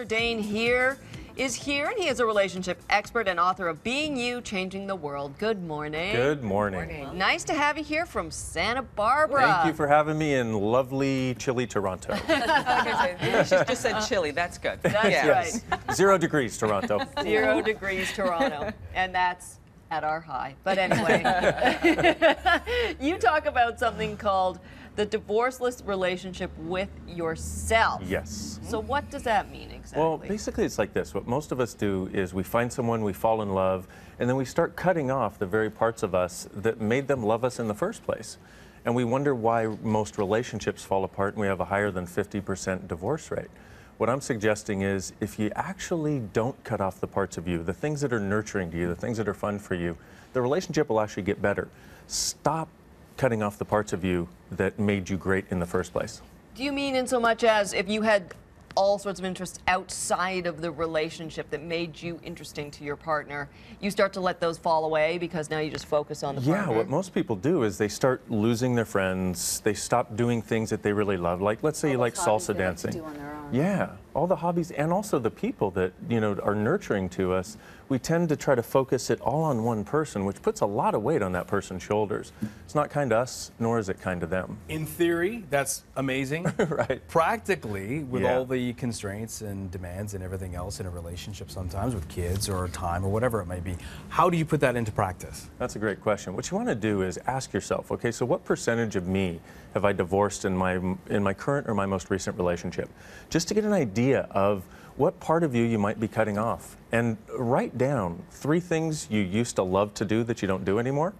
Dr. Dain Heer is here, and he is a relationship expert and author of Being You, Changing the World. Good morning. Good morning. Nice to have you here from Santa Barbara. Thank you for having me in lovely, chilly Toronto. She just said chilly. That's good. That's right. 0 degrees, Toronto. 0 degrees, Toronto. And that's at our high. But anyway, you talk about something called the divorceless relationship with yourself. Yes. So what does that mean exactly? Well, basically it's like this. What most of us do is we find someone, we fall in love, and then we start cutting off the very parts of us that made them love us in the first place. And we wonder why most relationships fall apart and we have a higher than 50% divorce rate. What I'm suggesting is if you actually don't cut off the parts of you, the things that are nurturing to you, the things that are fun for you, the relationship will actually get better. Stop cutting off the parts of you that made you great in the first place. Do you mean in so much as if you had all sorts of interests outside of the relationship that made you interesting to your partner, you start to let those fall away because now you just focus on the partner? Yeah, what most people do is they start losing their friends, they stop doing things that they really love. Like, let's say you like salsa dancing. Yeah, all the hobbies and also the people that, you know, are nurturing to us. We tend to try to focus it all on one person, which puts a lot of weight on that person's shoulders. It's not kind to us, nor is it kind to them. In theory, that's amazing. Right. Practically, with Yeah. all the constraints and demands and everything else in a relationship sometimes with kids or time or whatever it may be, how do you put that into practice? That's a great question. What you want to do is ask yourself, okay, so what percentage of me have I divorced in my current or my most recent relationship? Just to get an idea of what part of you might be cutting off. And write down 3 things you used to love to do that you don't do anymore,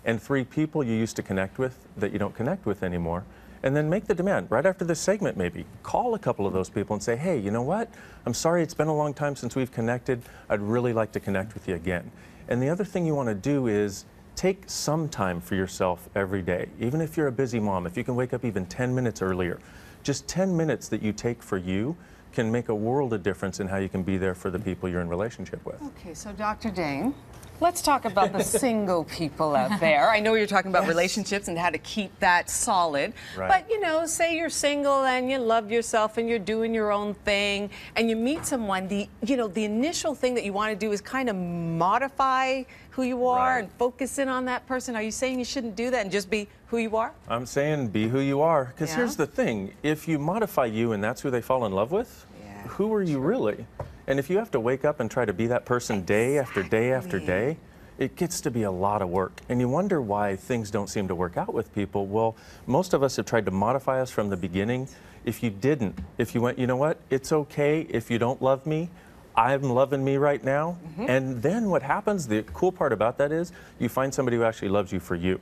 and 3 people you used to connect with that you don't connect with anymore. And then make the demand. Right after this segment maybe, call a couple of those people and say, hey, you know what? I'm sorry it's been a long time since we've connected. I'd really like to connect with you again. And the other thing you want to do is take some time for yourself every day. Even if you're a busy mom, if you can wake up even 10 minutes earlier, just 10 minutes that you take for you can make a world of difference in how you can be there for the people you're in relationship with. Okay, so Dr. Dain, let's talk about the single people out there. I know you're talking about relationships and how to keep that solid. Right. But, you know, say you're single and you love yourself and you're doing your own thing and you meet someone, the initial thing that you want to do is kind of modify who you are and focus in on that person. Are you saying you shouldn't do that and just be who you are? I'm saying be who you are, because here's the thing. If you modify you and that's who they fall in love with, who are you really? And if you have to wake up and try to be that person day after day after day, it gets to be a lot of work. And you wonder why things don't seem to work out with people. Well, most of us have tried to modify us from the beginning. If you didn't, if you went, you know what, it's okay if you don't love me, I'm loving me right now. And then what happens, the cool part about that is you find somebody who actually loves you for you.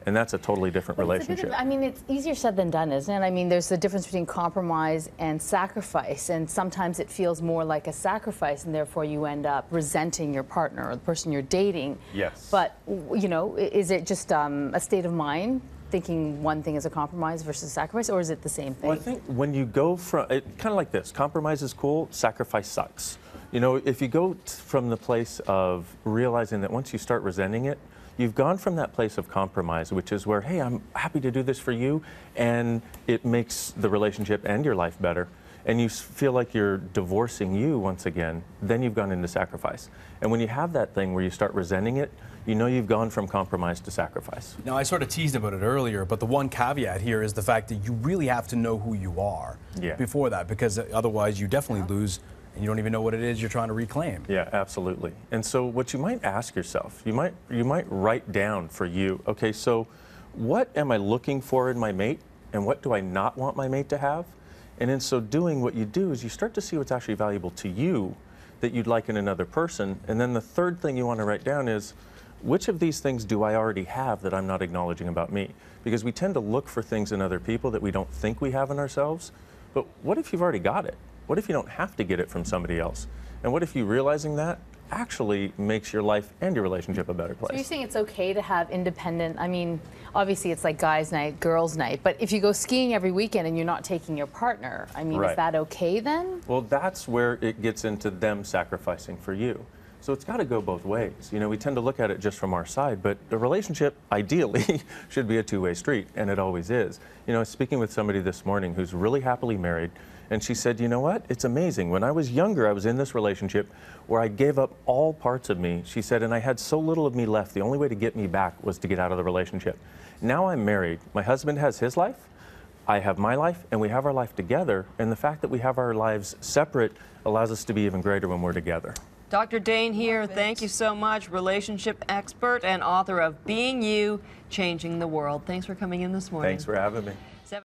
And that's a totally different relationship. I mean, it's easier said than done, isn't it? I mean, there's the difference between compromise and sacrifice, and sometimes it feels more like a sacrifice, and therefore you end up resenting your partner or the person you're dating. Yes. But, you know, is it just a state of mind, thinking one thing is a compromise versus sacrifice, or is it the same thing? Well, I think when you go from, kind of like this, compromise is cool, sacrifice sucks. You know, if you go from the place of realizing that once you start resenting it, you've gone from that place of compromise, which is where, hey, I'm happy to do this for you, and it makes the relationship and your life better, and you feel like you're divorcing you once again, then you've gone into sacrifice. And when you have that thing where you start resenting it, you know you've gone from compromise to sacrifice. Now, I sort of teased about it earlier, but the one caveat here is the fact that you really have to know who you are before that, because otherwise you definitely lose and you don't even know what it is you're trying to reclaim. Yeah, absolutely. And so what you might ask yourself, you might write down for you, okay, so what am I looking for in my mate, and what do I not want my mate to have? And in so doing, what you do is you start to see what's actually valuable to you that you'd like in another person. And then the third thing you want to write down is, which of these things do I already have that I'm not acknowledging about me? Because we tend to look for things in other people that we don't think we have in ourselves. But what if you've already got it? What if you don't have to get it from somebody else? And what if you realizing that actually makes your life and your relationship a better place? So you're saying it's okay to have independent, I mean, obviously it's like guys' night, girls' night, but if you go skiing every weekend and you're not taking your partner, I mean, is that okay then? Well, that's where it gets into them sacrificing for you. So it's got to go both ways. You know, we tend to look at it just from our side, but the relationship ideally should be a two-way street, and it always is. You know, I was speaking with somebody this morning who's really happily married, And she said, you know what? It's amazing. When I was younger, I was in this relationship where I gave up all parts of me. She said, and I had so little of me left. The only way to get me back was to get out of the relationship. Now I'm married. My husband has his life. I have my life, and we have our life together. And the fact that we have our lives separate allows us to be even greater when we're together. Dr. Dain Heer, thank you so much. Relationship expert and author of Being You, Changing the World. Thanks for coming in this morning. Thanks for having me.